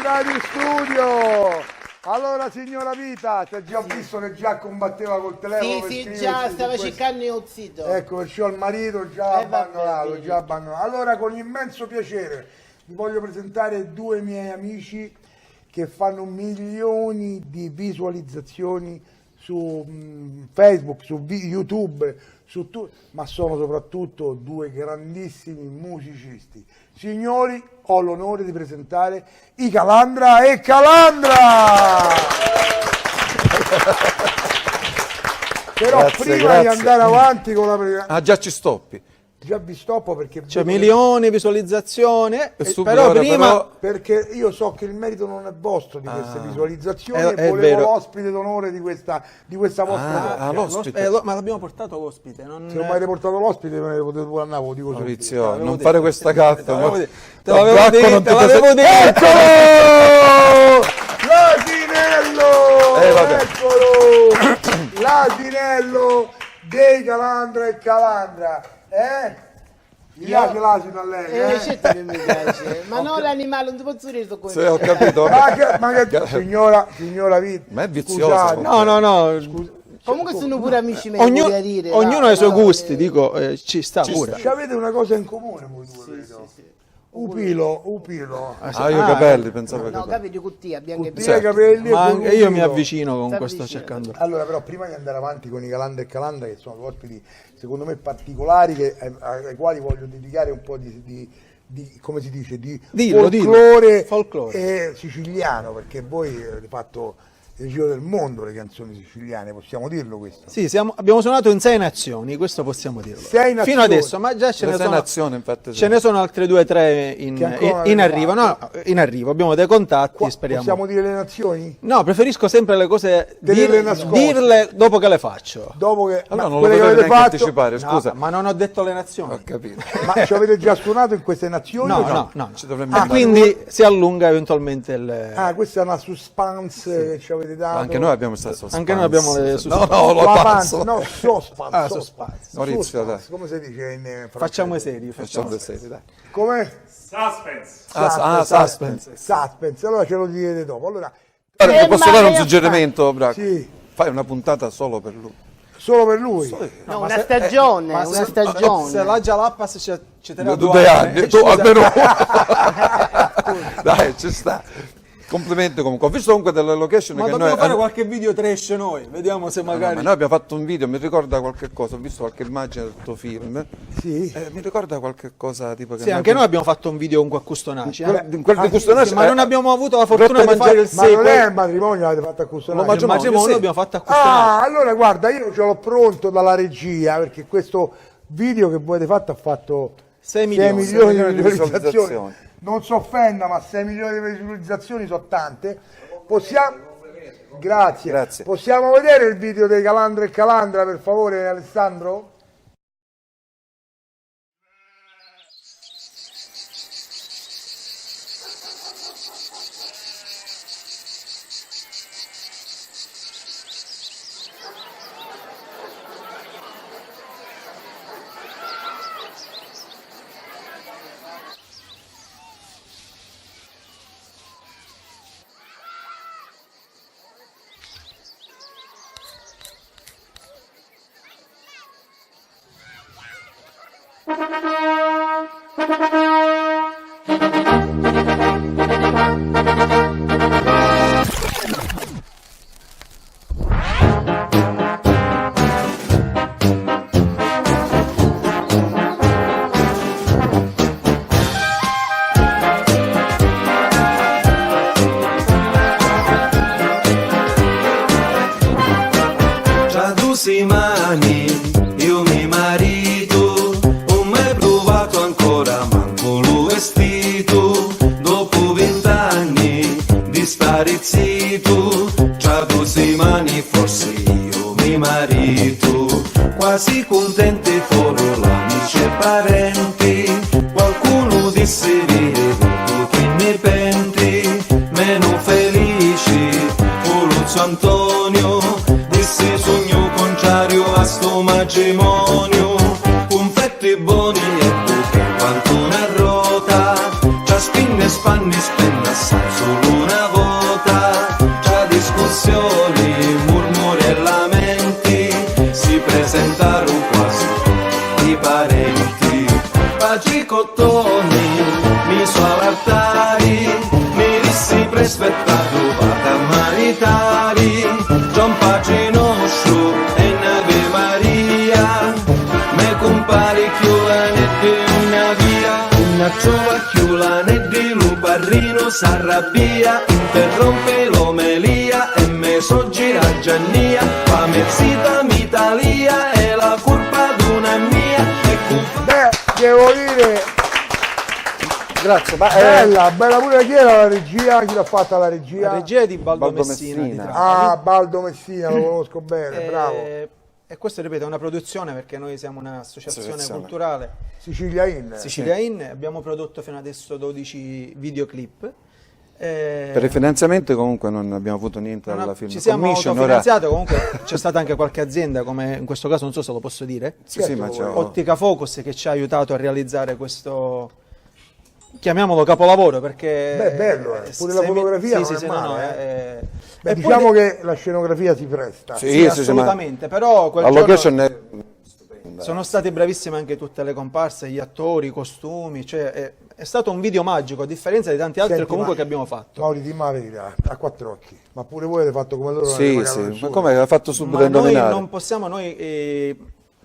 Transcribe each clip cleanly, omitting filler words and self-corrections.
Bentornati in studio. Allora signora Vita, ti ho già visto che già combatteva col telefono. Sì, già stava cercando il zitto. Ecco, perciò il marito già abbandonato, Allora con immenso piacere vi voglio presentare due miei amici che fanno milioni di visualizzazioni su Facebook, su YouTube, ma sono soprattutto due grandissimi musicisti. Signori, ho l'onore di presentare i Calandra e Calandra! Però Grazie, prima di andare avanti con la presentazione... già ci stoppi. Già vi stoppo perché... C'è milioni di visualizzazioni, però prima... Perché io so che il merito non è vostro di queste visualizzazioni e volevo l'ospite d'onore di questa vostra l'ospite. Ma l'abbiamo portato l'ospite. Se non mi avete portato l'ospite me ne potete pure andare, dico subito. Maurizio, non fare questa gaffa. Te l'avevo detto. Eccolo! L'asinello! Eccolo! L'asinello dei Calandra e Calandra. Mi piace l'asino a lei? Certo che mi piace, ma non l'animale, non ti posso dire sto Sì, ho capito. Signora Vita, ma è vizioso. No. Comunque sono pure amici miei, ognuno ha i suoi gusti, dico, ci sta pure. Avete una cosa in comune voi due, Upilo. Io i capelli, pensavo no, capelli cutia, bianchi e capelli. Ma anche io mi avvicino con questo cercando. Allora, però, prima di andare avanti con i Calandra e Calandra, che sono due ospiti secondo me particolari, ai quali voglio dedicare un po' di come si dice, di folklore siciliano, perché voi avete fatto il giro del mondo le canzoni siciliane, possiamo dirlo questo? Sì, abbiamo suonato in 6 nazioni, questo possiamo dirlo. 6 nazioni. Fino adesso, ma già ce ne sono altre 2 o 3 in arrivo. No, in arrivo, abbiamo dei contatti, speriamo. Possiamo dire le nazioni? No, preferisco sempre le cose dirle dopo che le faccio. Dopo che allora non lo potevi neanche anticipare, scusa. No, ma non ho detto le nazioni. Ho capito. Ma ci avete già suonato in queste nazioni? No. Ci dovremmo quindi si allunga eventualmente il... questa è una suspense che ci avete dato. Anche noi abbiamo stato anche noi abbiamo le suspense. Suspense. Maurizio, dai. Come si dice in francese? Facciamo i seri, dai. Come? Suspense. Allora ce lo direte dopo. Allora, posso dare un suggerimento, Braco? Sì. Fai una puntata solo per lui. Solo per lui? No, una stagione, Se la Jalappas ci terrà 2 anni, tu almeno dai, ci sta. Complimenti comunque. Ho visto comunque delle location ma che dobbiamo noi fare qualche video trash noi, vediamo se magari... ma noi abbiamo fatto un video, mi ricorda qualche cosa, ho visto qualche immagine del tuo film. Sì. Mi ricorda qualche cosa tipo che... Sì, anche noi abbiamo fatto un video con Custonaci. Ma non abbiamo avuto la fortuna di fare il Ma non è il matrimonio l'avete fatto a Custonaci? Il matrimonio l'abbiamo fatto a Custonaci. Allora guarda, io ce l'ho pronto dalla regia, perché questo video che voi avete fatto ha fatto 6 milioni di di visualizzazioni. visualizzazioni. Non si offenda, ma 6 milioni di visualizzazioni sono tante. Grazie. Possiamo vedere il video dei Calandra e Calandra, per favore, Alessandro? Mani, io mi marito, non mai provato ancora manco lo vestito, dopo 20 anni di stare zitto, c'ha 2 mani forse io mi marito, quasi contenti foro l'amici e parenti, qualcuno disse viene dopo che ne penti, meno felici, Luzio Antonio, disse sogno contrario a sto matrimonio, confetti buoni e buche quanto una rota, già spinne spanni spende assai solo trova chiula né di luparrino s'arrabbia, interrompe l'omelia e me so gira Giannia, fa mezzita m'Italia è la colpa d'una mia. Beh, devo dire, Grazie, ma bella pure. Chi era la regia? Chi l'ha fatta la regia? la regia è di Baldo Baldo Messina. Messina. di Trapani. Ah, Baldo Messina, lo conosco bene, bravo. E questo, ripeto, è una produzione perché noi siamo un'associazione Associazione. culturale Sicilia In. Sicilia In, abbiamo prodotto fino adesso 12 videoclip. Per il finanziamento comunque non abbiamo avuto niente Non dalla ha- Film ci siamo Commission. autofinanziati, comunque c'è stata anche qualche azienda, come in questo caso non so se lo posso dire, Sì, ma c'è... Ottica Focus, che ci ha aiutato a realizzare questo, chiamiamolo capolavoro, perché Beh, bello, pure la fotografia non è male, Beh, e diciamo poi che la scenografia si presta. Sì, sì, sì, assolutamente, però quel La giorno location è... sono state bravissime anche tutte le comparse, gli attori, i costumi, cioè è stato un video magico, a differenza di tanti altri Senti, comunque ma- che abbiamo fatto. Mauri, di la verità, a quattro occhi. Ma pure voi avete fatto come loro? non Sì, avete pagato sì, ma nessuno. come l'ha fatto subito Ma a noi indovinare? non possiamo,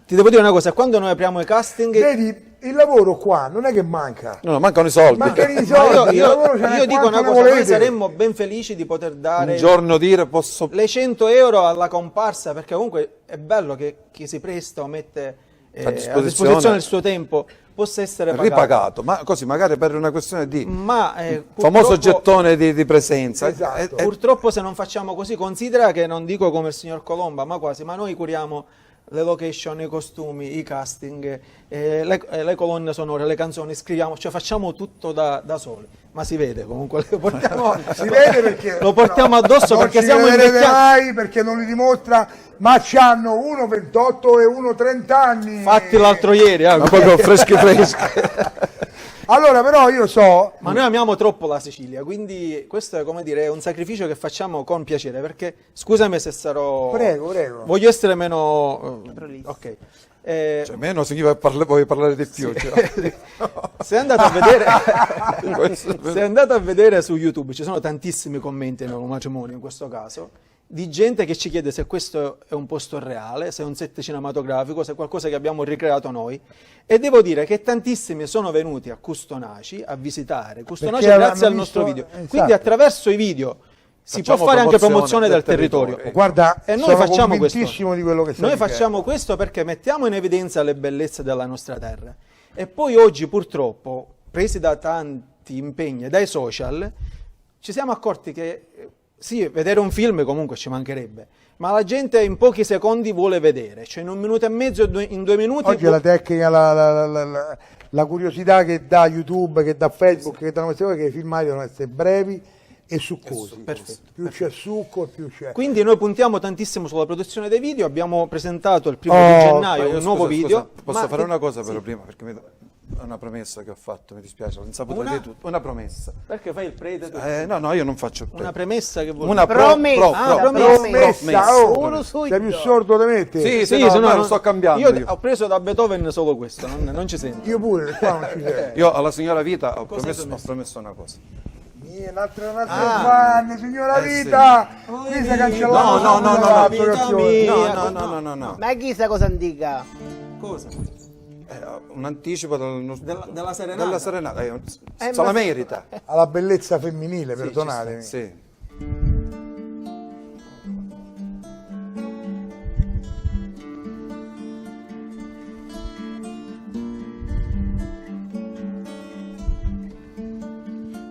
ti devo dire una cosa, quando noi apriamo i casting, Vedi, il lavoro qua non è che manca. No, mancano i soldi. Mancano i ma soldi, il lavoro ce n'è io dico quanto una ne cosa, noi volete. saremmo ben felici di poter dare Un giorno dire posso... le 100 euro alla comparsa, perché comunque è bello che chi si presta o mette a disposizione il suo tempo possa essere pagato. ripagato, ma così magari per una questione di Ma famoso purtroppo- gettone di presenza. Esatto. Purtroppo se non facciamo così, considera che non dico come il signor Colomba, ma quasi, ma noi curiamo le location, i costumi, i casting, le colonne sonore, le canzoni, scriviamo, cioè facciamo tutto da soli. Ma si vede comunque, lo portiamo, Si vede perché lo portiamo no, addosso non perché ci siamo vedrete invecchiati. mai, perché non li dimostra, ma c'hanno uno 28 e uno 30 anni. Fatti l'altro ieri, Ma proprio freschi freschi. Allora però io so, ma noi amiamo troppo la Sicilia, quindi questo è, come dire, è un sacrificio che facciamo con piacere, perché scusami se sarò... Prego, prego. Voglio essere meno... ok. Cioè, meno significa vuoi parlare di più. Cioè. Se andate a vedere Questo è vero. se andate a vedere su YouTube ci sono tantissimi commenti nel matrimonio in questo caso di gente che ci chiede se questo è un posto reale, se è un set cinematografico, se è qualcosa che abbiamo ricreato noi, e devo dire che tantissimi sono venuti a Custonaci a visitare Custonaci Perché grazie al hanno nostro visto- video. esatto. Quindi attraverso i video si Facciamo può fare anche promozione promozione del del territorio. territorio. guarda, E noi sono facciamo questo. convintissimo di quello che stai Noi dicendo. facciamo questo perché mettiamo in evidenza le bellezze della nostra terra. E poi oggi purtroppo, presi da tanti impegni e dai social, ci siamo accorti che sì, vedere un film comunque ci mancherebbe, ma la gente in pochi secondi vuole vedere, cioè in un minuto e mezzo, in 2 minuti... Oggi la tecnica, la curiosità che dà YouTube, che dà Facebook, che danno queste cose, che i filmati devono essere brevi e succosi. perfetto, Più c'è succo e più c'è. Quindi noi puntiamo tantissimo sulla produzione dei video, abbiamo presentato il 1° di Oh, gennaio Io, un nuovo scusa, video. posso ma fare che- una cosa però sì. prima, perché è una promessa che ho fatto, mi dispiace, non saputo Una? dire tutto. Una promessa. Perché fai il prete? tu? No, io non faccio il Una pre- premessa che vuol Una dire? Promessa, Promessa, oh, Uno su sei più sordo di me te? Sì, Sì, no, se no, ormai non- lo sto cambiando. Io ho preso da Beethoven solo questo, non ci sento. Io pure, qua non ci sei. Io alla signora Vita ho Cosa hai promesso una cosa. Un altro fan, signora sì. Vita! Qui si è cancellato. No, vita mia. No. Ma chissà cosa antica? Cosa? Un anticipo Della serenata? della serenata. Se ma- la merita. Alla bellezza femminile, perdonatemi. Sì.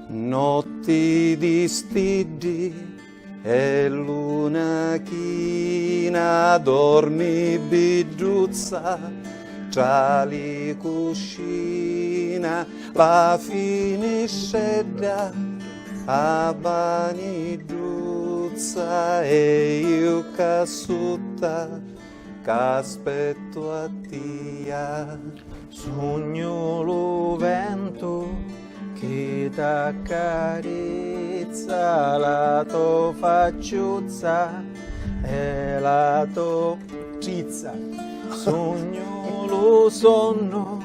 Notti di stidi e luna china dormi biduzza tra li cuscina la finisce da a baniduzza e io casutta c'aspetto a tia Sogno lo vento che t'accarezza la tua facciuzza e la tua cizza. Sogno lo sonno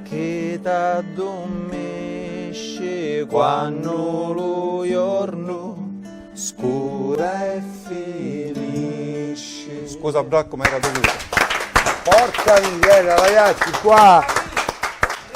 che t'addormesce quando lo giorno scura e finisce. Scusa Bracco, ma era dovuto. Porca miseria, ragazzi, qua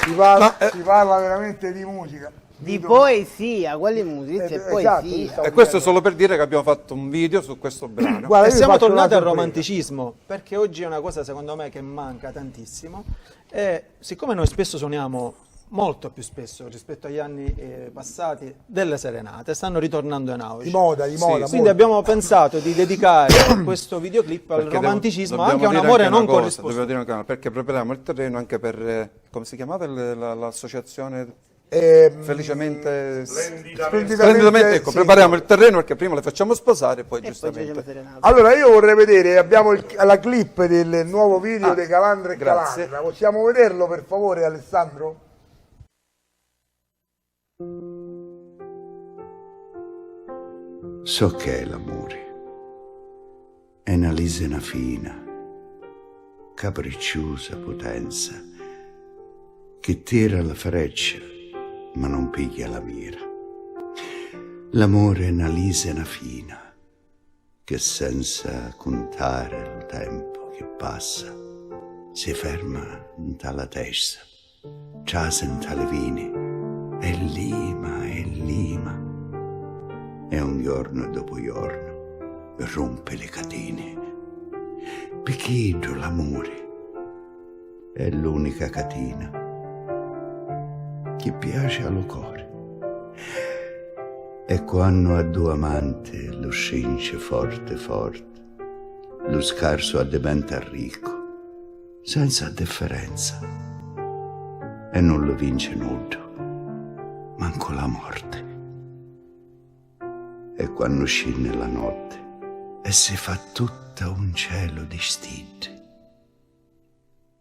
si parla veramente di musica. Di poesia, quelle musiche, è esatto, poesia. E questo è solo per dire che abbiamo fatto un video su questo brano. Guarda, E io siamo faccio una tornati al sorpresa. romanticismo, perché oggi è una cosa secondo me che manca tantissimo e siccome noi spesso suoniamo molto più spesso rispetto agli anni passati delle serenate, stanno ritornando in auge. Di moda, Quindi molto. abbiamo pensato di dedicare questo videoclip al Perché romanticismo, dobbiamo anche a un dire amore anche non una cosa, corrisposto. dobbiamo dire una cosa, perché prepariamo il terreno anche per, come si chiamava l'associazione? Felicemente, splendidamente, ecco, sì. prepariamo il terreno perché prima le facciamo sposare e poi E poi giustamente. facciamo serenata. Allora io vorrei vedere, abbiamo la clip del nuovo video di Calandra e grazie. Calandra. Possiamo vederlo per favore, Alessandro? So che è l'amore. È una lisena fina, capricciosa potenza, che tira la freccia ma non piglia la mira. L'amore è una lisena fina, che senza contare il tempo che passa, si ferma dalla testa, giasa in tale vini, e lima, e un giorno dopo giorno rompe le catene. Picchito l'amore è l'unica catena che piace allo cuore. E quando a due amanti lo scince forte forte, lo scarso addimenta ricco, senza differenza, e non lo vince nudo, manco la morte. E quando scende la notte e si fa tutta un cielo di stinte,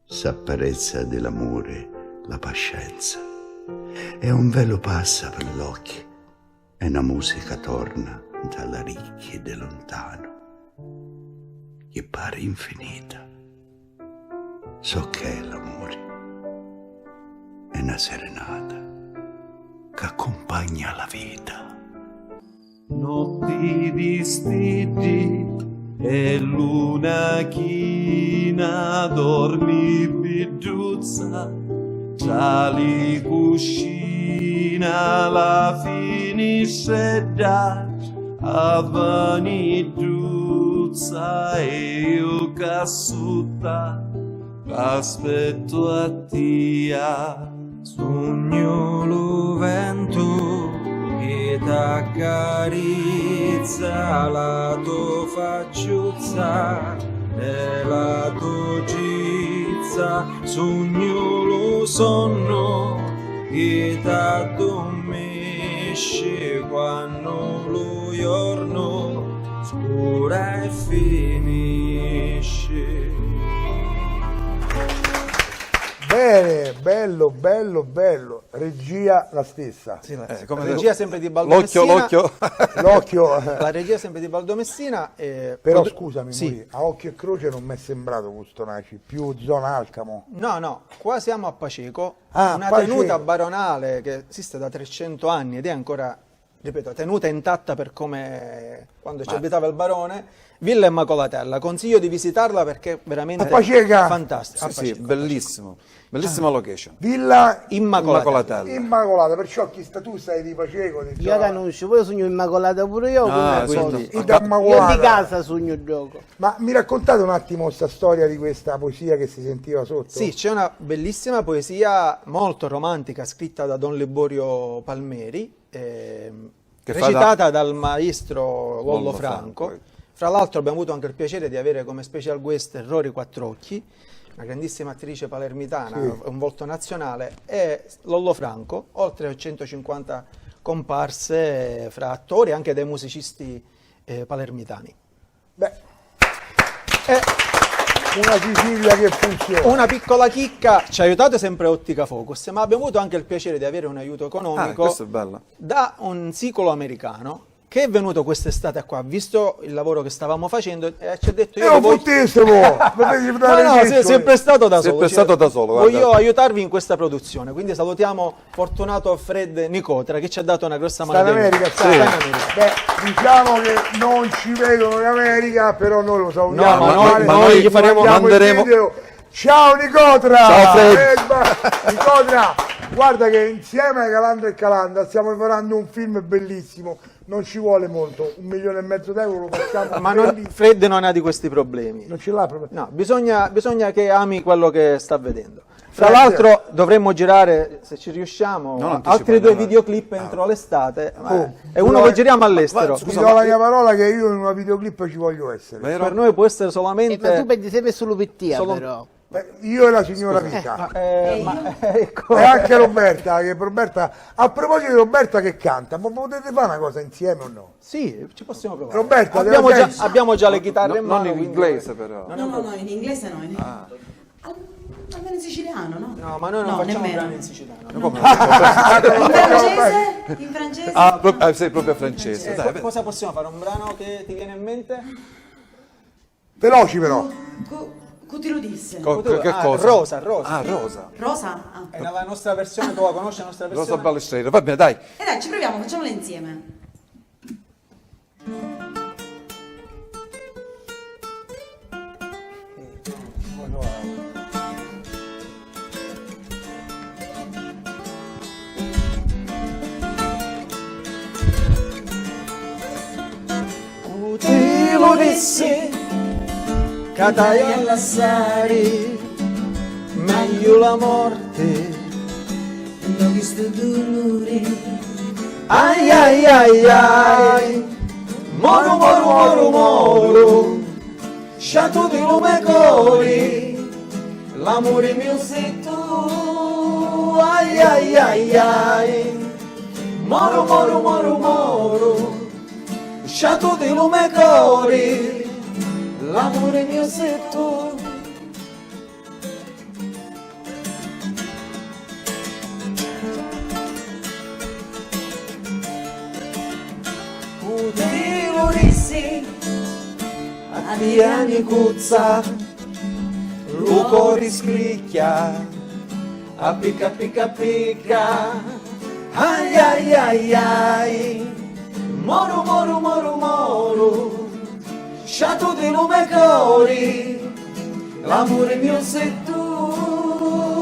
s'apparezza dell'amore la pazienza, e un velo passa per l'occhio, e una musica torna dalla ricchia di lontano, che pare infinita. So che è l'amore, è una serenata che accompagna la vita. Notti di stigi e luna china dormi biduzza tra li cuscina la finisce da avveniduzza e io cassuta aspetto a tia sogno lo vento che t'accarizza la tua facciuzza e la tua gizza, sogno lo sonno che t'addormesce quando lo giorno scura e finisce. Bene, bello. Regia la stessa. Sì, come la detto, regia sempre di Baldo Messina. l'occhio. L'occhio. La regia sempre di Baldo Messina. Però scusami, sì. Muri, a occhio e croce non mi è sembrato questo Naci, più zona Alcamo. No, qua siamo a Paceco, Ah, una Paceco. tenuta baronale che esiste da 300 anni ed è ancora, ripeto, tenuta intatta per come quando ci abitava il barone. Villa Immacolatella, consiglio di visitarla perché è veramente A Paceca? fantastica. Sì, bellissimo, bellissima location. Villa Immacolatella. Immacolata, perciò tu sei di Paceco. Di Io conosco, poi sogno Immacolata pure io, Ah, quindi sì. Ida io di Immacolata. casa sogno il gioco. Ma mi raccontate un attimo questa storia di questa poesia che si sentiva sotto? Sì, c'è una bellissima poesia molto romantica scritta da Don Liborio Palmeri, Che fa recitata dal maestro Lollo Lollo Franco. Franco. Fra l'altro abbiamo avuto anche il piacere di avere come special guest Rory Quattrocchi, una grandissima attrice palermitana, un volto nazionale, e Lollo Franco, oltre a 150 comparse fra attori e anche dei musicisti palermitani. Beh, una Sicilia che funziona. Una piccola chicca, ci ha aiutato sempre Ottica Focus, ma abbiamo avuto anche il piacere di avere un aiuto economico questo è bello. da un sicolo americano che è venuto quest'estate qua, visto il lavoro che stavamo facendo, e ci ha detto Io voglio... fottissimo! Potevi dare No, questo. si è prestato da Si è solo. prestato da solo, guarda. Voglio aiutarvi in questa produzione, quindi salutiamo Fortunato Fred Nicotra che ci ha dato una grossa Sta in mano. America, Sta in sta. America. Beh, diciamo che non ci vedono in America, però noi lo salutiamo. No, ma noi Male, gli faremo- mandiamo il manderemo- video Ciao Nicotra! Ciao, Fred. Nicotra, guarda che insieme a Calandra e Calandra stiamo preparando un film bellissimo, non ci vuole molto, 1,5 milioni d'euro lo facciamo. Ma Fred non ha di questi problemi. Non ce l'ha proprio. No, bisogna che ami quello che sta vedendo. Tra Grazie. l'altro dovremmo girare, se ci riusciamo, Non altri anticipare, 2 videoclip entro l'estate. Oh, E uno lo giriamo all'estero. Vi do la mia parola che io in una videoclip ci voglio essere. Vero? Per noi può essere Ma tu solamente... pensi sempre sull'Upettia Solo- però. Io e la signora Vita. ecco. E anche Roberta, a proposito di Roberta che canta, ma potete fare una cosa insieme o no? Sì, ci possiamo provare. Roberta, abbiamo già le chitarre in Non mano. in quindi- inglese però. No, in inglese no. Almeno in siciliano, no? No, ma noi non facciamo nemmeno. brani in siciliano. In francese? Sei proprio francese. Dai, Cosa possiamo fare? Un brano che ti viene in mente? Veloci però. Che ti lo disse? che cosa? Rosa. Ah, Rosa. Rosa? Ah. È nella nostra versione, tu la conosci la nostra versione? Rosa Balestrera. Va bene, dai. E dai, ci proviamo, facciamola insieme. Ti lo dissi, che dai all'assari, meglio la morte. Non visto dolore. Ai ai ai ai, moro, sciato di lume cori, l'amore mio sei tu. Ai ai ai ai, moro, sciato di lume cori, l'amore mio sei tu. Ti lo dissi, a ti anni cuzza, lo cuore scricchia, a picca, ai ai ai ai, moro, sciato di lume cori, l'amore mio sei tu,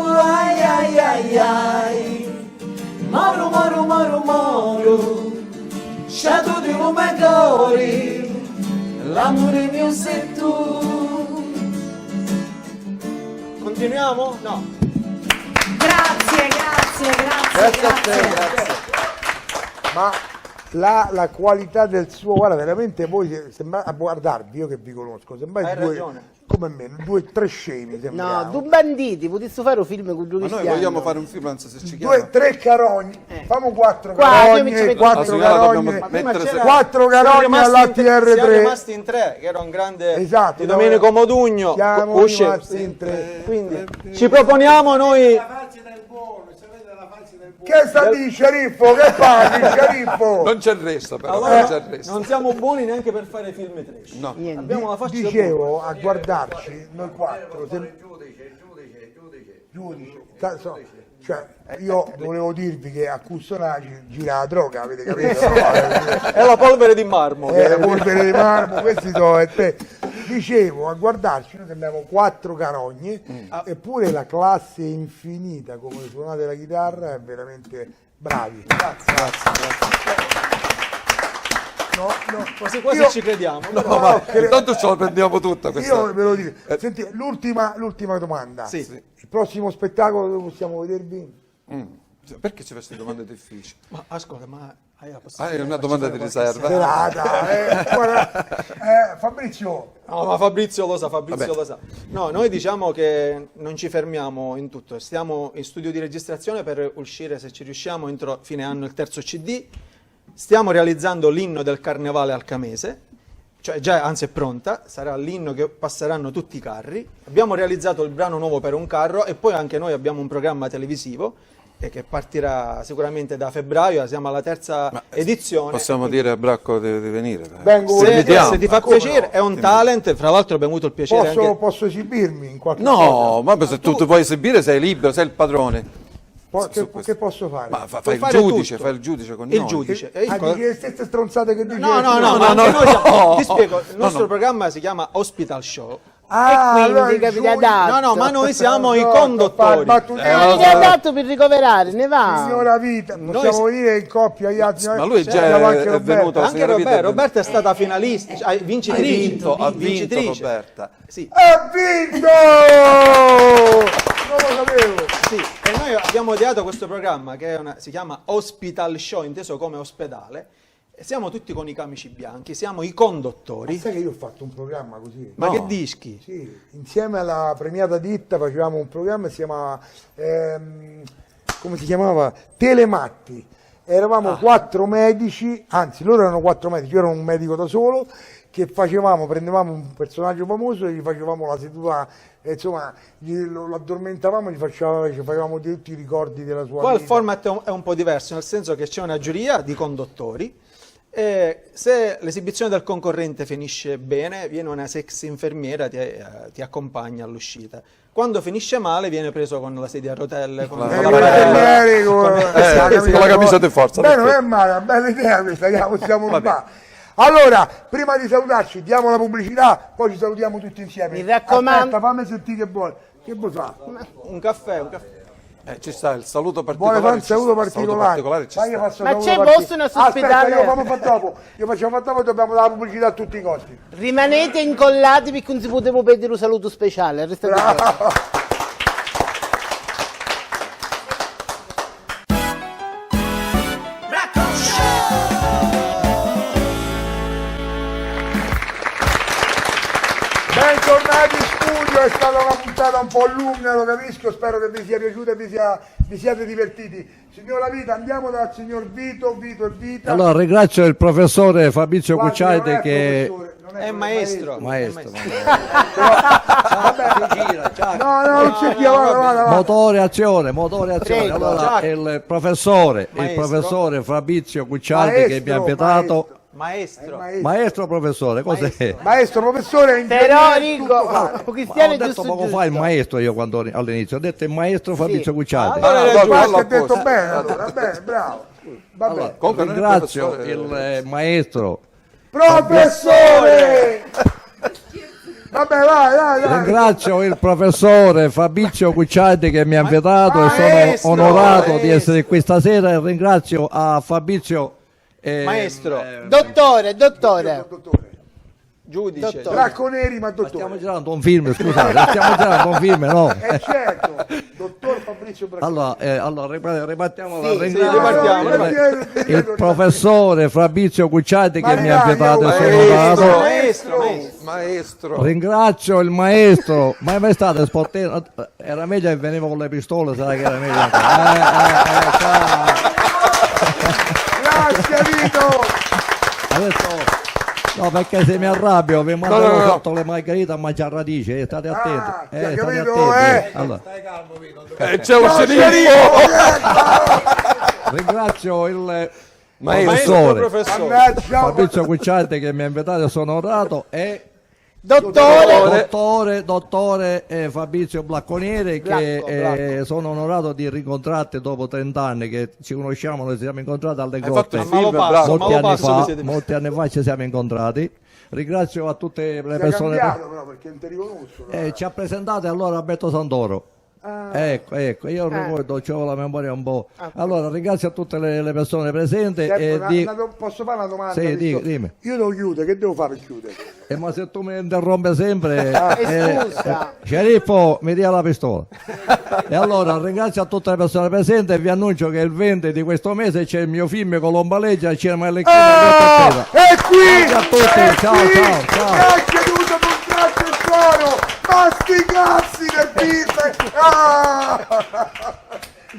ai ai ai ai, moro, sciato di lume cori, l'amore mio sei tu. Continuiamo? No. Grazie. Grazie a te, grazie. Ma la qualità del suo, guarda, veramente voi sembra, a guardarvi, io che vi conosco, sembrate Hai due, ragione. come me, 2-3 scemi sembriamo. No, due banditi, potessi fare un film con Giulio Ma noi Cristiano. vogliamo fare un film, non so se ci chiama. 2-3 carogni, famo 4 Qua, io mi ci carogne, metto- 4 Ah, signora, carogne, dobbiamo mettere se- 4 Siamo carogne rimasti all'ATR3. rimasti in 3, che era un grande Esatto, di Domenico Modugno. siamo usce- rimasti in 3. Quindi ci proponiamo noi. Che sta di sceriffo? Che parli, sceriffo? Non c'è il resto però, Allora, non c'è il resto. non siamo buoni neanche per fare film trash. No. Niente. Abbiamo la faccia da Dicevo, a guardarci, noi 4, giudice, cioè, io volevo dirvi che a Custonacci gira la droga, avete capito? È la polvere di marmo. La polvere di marmo, questi sono te. Dicevo, a guardarci noi sembriamo 4 carogne, eppure la classe infinita come suonate la chitarra è veramente bravi. Grazie. No, Quasi quasi io- ci crediamo. no, Ma intanto ce la prendiamo tutta questa. io ve lo dico. Senti, l'ultima domanda. Sì. Il prossimo spettacolo dove possiamo vedervi? Perché ci fai queste domande difficili? Ma ascolta, ma hai la Ah, possibilità è una di domanda fare di qualche riserva. Serata, guarda, Fabrizio, No, ma Fabrizio lo sa, Vabbè. lo sa. No, noi diciamo che non ci fermiamo in tutto, stiamo in studio di registrazione per uscire, se ci riusciamo, entro fine anno il terzo CD. Stiamo realizzando l'inno del Carnevale Alcamese, cioè già, anzi è pronta, sarà l'inno che passeranno tutti i carri. Abbiamo realizzato il brano nuovo per un carro e poi anche noi abbiamo un programma televisivo e che partirà sicuramente da febbraio, siamo alla terza edizione. Possiamo dire a Bracco di venire? Vengo Se volentieri. invitiamo. Se ti fa piacere, è un talent, fra l'altro abbiamo avuto il piacere anche... posso esibirmi in qualche cosa? No, ma se tu puoi esibire sei libero, sei il padrone. Che posso fare? Ma fai Puoi il fare giudice, tutto. fai il giudice con Il noi. giudice. Dici le stesse stronzate che dici? No, no, ma no, anche noi siamo- no. ti spiego, il No, nostro no. programma si chiama Hospital Show, quindi capite, adatto. No, ma noi siamo i conduttori. È adatto per ricoverare, ne va. Signora Vita, possiamo venire in coppia agli altri. Ma lui già è venuto. Anche Roberta è stata finalista, vincitrice. Ha vinto Roberta. Sì. Ha vinto! Non lo sapevo. Sì, e noi abbiamo ideato questo programma che si chiama Hospital Show, inteso come ospedale. E siamo tutti con i camici bianchi, siamo i conduttori. Sai che io ho fatto un programma così? Ma che dischi? Sì, insieme alla premiata ditta facevamo un programma che si chiamava, come si chiamava? Telematti. Eravamo 4 medici, anzi loro erano 4 medici, io ero un medico da solo, che prendevamo un personaggio famoso e gli facevamo la seduta, insomma, lo addormentavamo e ci facevamo tutti i ricordi della sua Qua vita. il format è un po' diverso, nel senso che c'è una giuria di conduttori. E se l'esibizione del concorrente finisce bene, viene una sexy infermiera ti accompagna all'uscita. Quando finisce male viene preso con la sedia a rotelle, con Con con la camicia di forza. Beh, non è male, una bella idea questa, possiamo rubare. Allora, prima di salutarci, diamo la pubblicità, poi ci salutiamo tutti insieme. Mi raccomando. Aspetta, fammi sentire che vuoi. Che vuoi fare? un caffè. Ci sta il saluto Vuole particolare. fare un saluto particolare. Ci Fai sta. faccio Ma un c'è saluto posto una Aspetta, ospedale? io facciamo dopo. Io facciamo dopo, dobbiamo dare la pubblicità a tutti i costi. Rimanete incollati perché non si poteva perdere un saluto speciale. Restate qua. Bravo. Bentornati in studio, è stata una puntata un po' lunga, lo capisco, spero che vi sia piaciuta e vi siate divertiti. Signora Vita, andiamo dal signor Vito e Vita. Allora ringrazio il professore Fabrizio Guardi, Cucciardi non è che professore, non È maestro. maestro. No, non c'è chi va. Motore azione. Prego, Allora il professore Fabrizio Cucciardi che mi ha invitato. Maestro professore, cos'è? Maestro, professore, Però tutto Rico, quanto. Cristiano Ho è detto giusto poco fa il giusto. maestro io quando all'inizio ho detto il maestro Fabrizio Cucciardi. Guarda, hai detto bene, allora, bene, bravo. Va bene. Comunque non è Ringrazio professore, il maestro. Professore! Vabbè, vai. Ringrazio il professore Fabrizio Cucciardi che mi ha invitato e sono onorato di essere qui stasera e ringrazio a Fabrizio Maestro. Dottore. Giudice. Bracconeri, ma dottore. Stiamo girando un film, scusate, stiamo girando un film, no? Certo, dottor Fabrizio Bracconeri. Allora ripartiamo Sì, ripartiamo. il professore Fabrizio Cucciardi che mi ha invitato e sono Maestro. onorato. Maestro. Ringrazio il maestro, ma è stato sportello, era meglio che veniva con le pistole, sai che era meglio. Grazie Vito! Adesso no, perché se mi arrabbio vi mando sotto le margherite a mangiare radice, state attenti. hai State capito, attenti. Allora, C'è un sceriffo. ringrazio il Maestro professore Mannaggia. Fabrizio Cucciardi che mi ha invitato e sono onorato e Dottore. dottore Fabrizio Blacconieri che sono onorato di rincontrarti dopo 30 anni che ci conosciamo, noi ci siamo incontrati alle Hai fatto grotte il film, bravo. molti anni fa ci siamo incontrati. Ringrazio a tutte le Sei persone cambiato però perché non ti riconosco. ci ha presentato allora Alberto Santoro. Ecco, io ricordo, ho la memoria un po'. Allora ringrazio a tutte le persone presenti Posso fare una domanda? Sì, visto? dimmi. Io devo chiudere, che devo fare per chiudere? Ma se tu mi interrompi sempre Scusa. sceriffo mi dia la pistola. E allora ringrazio a tutte le persone presenti e vi annuncio che il 20 di questo mese c'è il mio film Colombaleggia al cinema Elecchino. È qui! Grazie a tutti, È ciao, qui! ciao. Grazie tutto contratto il suono! Ma sti cazzi del pizza!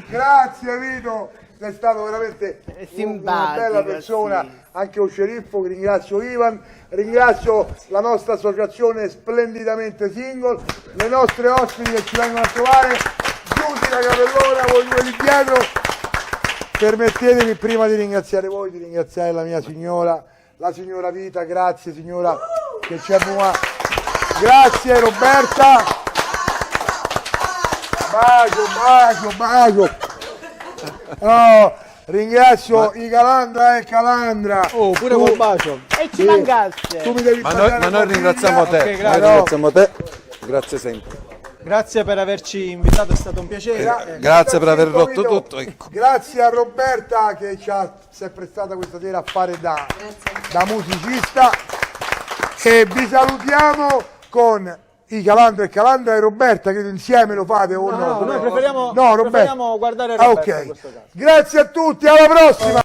Grazie Vito, sei stato veramente una simpatico, bella persona, sì. anche lo sceriffo, ringrazio Ivan, ringrazio la nostra associazione splendidamente single, le nostre ospiti che ci vengono a trovare, Giusy la Capellona, voi due lì dietro. Permettetemi prima di ringraziare voi, di ringraziare la mia signora, la signora Vita, grazie signora che ci ha buona. Grazie Roberta. Bacio. Oh, ringrazio i Calandra e Calandra. Oh, pure col bacio. E ci mancasse. Tu mi devi Ma baciare noi la ringraziamo figlia. te. Ok, grazie. Noi ringraziamo te. Grazie sempre. Grazie per averci invitato, è stato un piacere. Grazie per aver rotto tutto. Ecco. Grazie a Roberta che si è prestata questa sera a fare da musicista. E vi salutiamo con i Calandra e Roberta, che insieme lo fate o no? Noi preferiamo, no, Roberta. preferiamo guardare Roberta in ok. questo caso. Grazie a tutti, alla prossima!